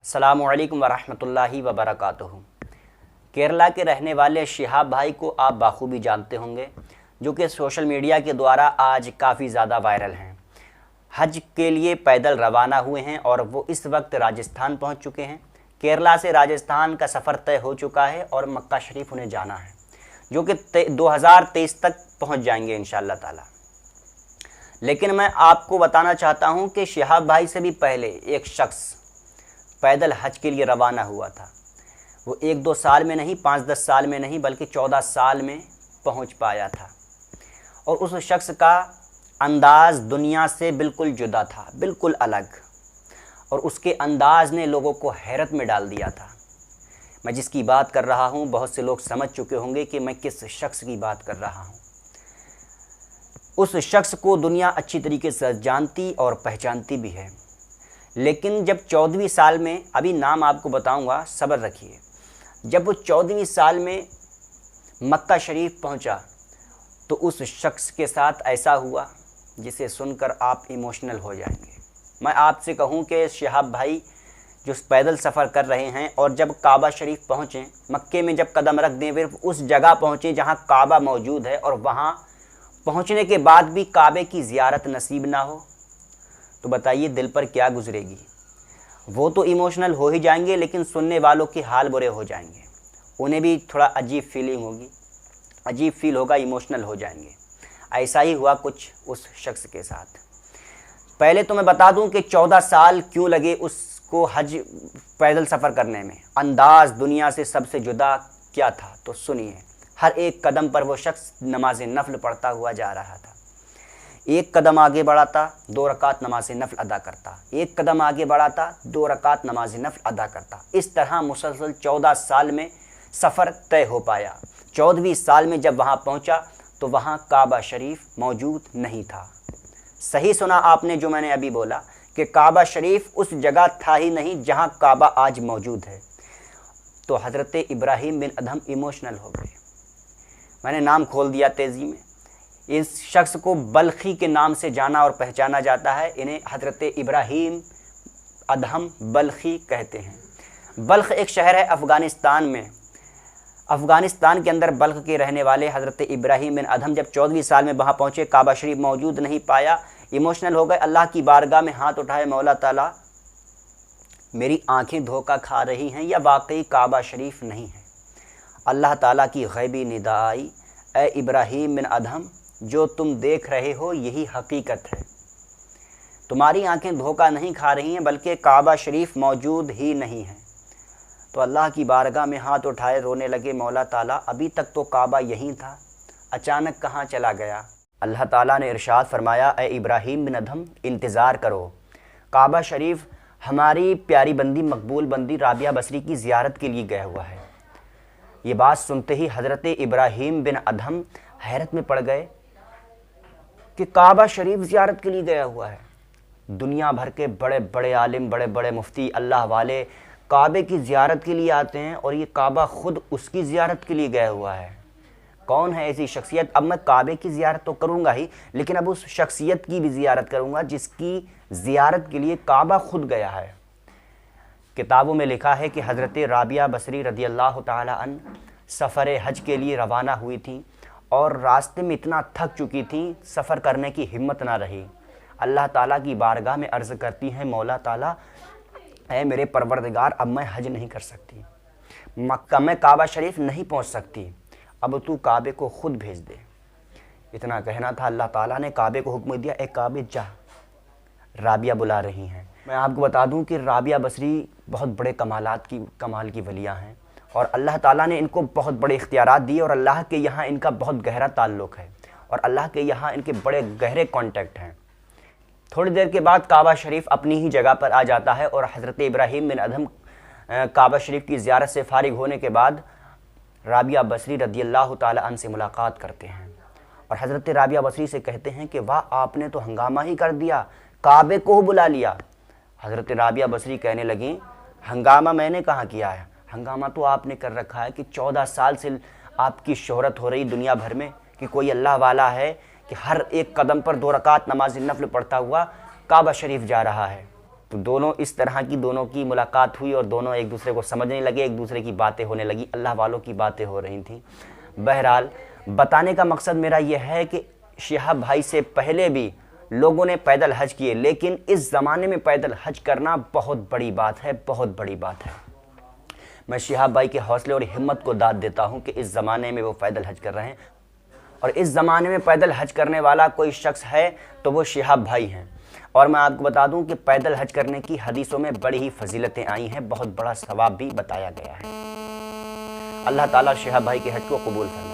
السلام علیکم ورحمۃ اللہ وبرکاتہ۔ کیرلا کے رہنے والے شہاب بھائی کو آپ بخوبی جانتے ہوں گے، جو کہ سوشل میڈیا کے دوارا آج کافی زیادہ وائرل ہیں۔ حج کے لیے پیدل روانہ ہوئے ہیں اور وہ اس وقت راجستھان پہنچ چکے ہیں۔ کیرلا سے راجستھان کا سفر طے ہو چکا ہے اور مکہ شریف انہیں جانا ہے، جو کہ 2023 تک پہنچ جائیں گے انشاءاللہ تعالی۔ لیکن میں آپ کو بتانا چاہتا ہوں کہ شہاب بھائی سے بھی پہلے ایک شخص پیدل حج کے لیے روانہ ہوا تھا۔ وہ 1-2 سال میں نہیں، 5-10 سال میں نہیں، بلکہ 14 سال میں پہنچ پایا تھا۔ اور اس شخص کا انداز دنیا سے بالکل جدا تھا، بالکل الگ، اور اس کے انداز نے لوگوں کو حیرت میں ڈال دیا تھا۔ میں جس کی بات کر رہا ہوں بہت سے لوگ سمجھ چکے ہوں گے کہ میں کس شخص کی بات کر رہا ہوں۔ اس شخص کو دنیا اچھی طریقے سے جانتی اور پہچانتی بھی ہے، لیکن جب 14ویں سال میں، ابھی نام آپ کو بتاؤں گا، صبر رکھیے، جب وہ 14ویں سال میں مکہ شریف پہنچا تو اس شخص کے ساتھ ایسا ہوا جسے سن کر آپ ایموشنل ہو جائیں گے۔ میں آپ سے کہوں کہ شہاب بھائی جو پیدل سفر کر رہے ہیں اور جب کعبہ شریف پہنچیں، مکے میں جب قدم رکھ دیں، پھر اس جگہ پہنچیں جہاں کعبہ موجود ہے، اور وہاں پہنچنے کے بعد بھی کعبے کی زیارت نصیب نہ ہو، تو بتائیے دل پر کیا گزرے گی؟ وہ تو ایموشنل ہو ہی جائیں گے، لیکن سننے والوں کے حال برے ہو جائیں گے، انہیں بھی تھوڑا عجیب فیلنگ ہوگی، عجیب فیل ہوگا، ایموشنل ہو جائیں گے۔ ایسا ہی ہوا کچھ اس شخص کے ساتھ۔ پہلے تو میں بتا دوں کہ 14 سال کیوں لگے اس کو حج پیدل سفر کرنے میں، انداز دنیا سے سب سے جدا کیا تھا، تو سنیے۔ ہر ایک قدم پر وہ شخص نماز نفل پڑھتا ہوا جا رہا تھا۔ ایک قدم آگے بڑھاتا، 2 رکعت نماز نفل ادا کرتا، ایک قدم آگے بڑھاتا، 2 رکعت نماز نفل ادا کرتا۔ اس طرح مسلسل 14 سال میں سفر طے ہو پایا۔ 14ویں سال میں جب وہاں پہنچا تو وہاں کعبہ شریف موجود نہیں تھا۔ صحیح سنا آپ نے جو میں نے ابھی بولا، کہ کعبہ شریف اس جگہ تھا ہی نہیں جہاں کعبہ آج موجود ہے۔ تو حضرت ابراہیم بن ادہم ایموشنل ہو گئے۔ میں نے نام کھول دیا تیزی میں۔ اس شخص کو بلخی کے نام سے جانا اور پہچانا جاتا ہے، انہیں حضرت ابراہیم ادہم بلخی کہتے ہیں۔ بلخ ایک شہر ہے افغانستان میں۔ افغانستان کے اندر بلخ کے رہنے والے حضرت ابراہیم بن ادہم جب 14ویں سال میں وہاں پہنچے، کعبہ شریف موجود نہیں پایا، ایموشنل ہو گئے، اللہ کی بارگاہ میں ہاتھ اٹھائے، مولا تعالیٰ میری آنکھیں دھوکہ کھا رہی ہیں یا واقعی کعبہ شریف نہیں ہے؟ اللہ تعالیٰ کی غیبی ندا آئی، اے ابراہیم بن ادہم، جو تم دیکھ رہے ہو یہی حقیقت ہے، تمہاری آنکھیں دھوکہ نہیں کھا رہی ہیں، بلکہ کعبہ شریف موجود ہی نہیں ہے۔ تو اللہ کی بارگاہ میں ہاتھ اٹھائے رونے لگے، مولا تعالیٰ ابھی تک تو کعبہ یہیں تھا، اچانک کہاں چلا گیا؟ اللہ تعالیٰ نے ارشاد فرمایا، اے ابراہیم بن ادہم انتظار کرو، کعبہ شریف ہماری پیاری بندی، مقبول بندی رابعہ بصری کی زیارت کے لیے گیا ہوا ہے۔ یہ بات سنتے ہی حضرت ابراہیم بن ادہم حیرت میں پڑ گئے کہ کعبہ شریف زیارت کے لیے گیا ہوا ہے۔ دنیا بھر کے بڑے بڑے عالم، بڑے بڑے مفتی، اللہ والے کعبے کی زیارت کے لیے آتے ہیں، اور یہ کعبہ خود اس کی زیارت کے لیے گیا ہوا ہے۔ کون ہے ایسی شخصیت؟ اب میں کعبے کی زیارت تو کروں گا ہی، لیکن اب اس شخصیت کی بھی زیارت کروں گا جس کی زیارت کے لیے کعبہ خود گیا ہے۔ کتابوں میں لکھا ہے کہ حضرت رابعہ بصری رضی اللہ تعالی عنہ سفر حج کے لیے روانہ ہوئی تھیں، اور راستے میں اتنا تھک چکی تھیں، سفر کرنے کی ہمت نہ رہی۔ اللہ تعالیٰ کی بارگاہ میں عرض کرتی ہیں، مولا تعالیٰ اے میرے پروردگار، اب میں حج نہیں کر سکتی، مکہ میں کعبہ شریف نہیں پہنچ سکتی، اب تو کعبے کو خود بھیج دے۔ اتنا کہنا تھا، اللہ تعالیٰ نے کعبے کو حکم دیا، اے کعبے جا، رابعہ بلا رہی ہیں۔ میں آپ کو بتا دوں کہ رابعہ بصری بہت بڑے کمال کی ولیاں ہیں، اور اللہ تعالیٰ نے ان کو بہت بڑے اختیارات دیے، اور اللہ کے یہاں ان کا بہت گہرا تعلق ہے، اور اللہ کے یہاں ان کے بڑے گہرے کانٹیکٹ ہیں۔ تھوڑی دیر کے بعد کعبہ شریف اپنی ہی جگہ پر آ جاتا ہے، اور حضرت ابراہیم بن ادہم کعبہ شریف کی زیارت سے فارغ ہونے کے بعد رابعہ بصری رضی اللہ تعالی عنہ سے ملاقات کرتے ہیں، اور حضرت رابعہ بصری سے کہتے ہیں کہ واہ، آپ نے تو ہنگامہ ہی کر دیا، کعبے کو بلا لیا۔ حضرت رابعہ بصری کہنے لگیں، ہنگامہ میں نے کہاں کیا ہے؟ ہنگامہ تو آپ نے کر رکھا ہے کہ 14 سال سے آپ کی شہرت ہو رہی دنیا بھر میں کہ کوئی اللہ والا ہے کہ ہر ایک قدم پر 2 رکعت نماز نفل پڑھتا ہوا کعبہ شریف جا رہا ہے۔ تو دونوں اس طرح کی دونوں کی ملاقات ہوئی اور دونوں ایک دوسرے کو سمجھنے لگے، ایک دوسرے کی باتیں ہونے لگی، اللہ والوں کی باتیں ہو رہی تھیں۔ بہرحال بتانے کا مقصد میرا یہ ہے کہ شہاب بھائی سے پہلے بھی لوگوں نے پیدل حج کیے، لیکن اس زمانے میں پیدل حج کرنا بہت بڑی بات ہے، بہت بڑی بات ہے۔ میں شہاب بھائی کے حوصلے اور ہمت کو داد دیتا ہوں کہ اس زمانے میں وہ پیدل حج کر رہے ہیں، اور اس زمانے میں پیدل حج کرنے والا کوئی شخص ہے تو وہ شہاب بھائی ہیں۔ اور میں آپ کو بتا دوں کہ پیدل حج کرنے کی حدیثوں میں بڑی ہی فضیلتیں آئی ہیں، بہت بڑا ثواب بھی بتایا گیا ہے۔ اللہ تعالیٰ شہاب بھائی کے حج کو قبول فرمائے۔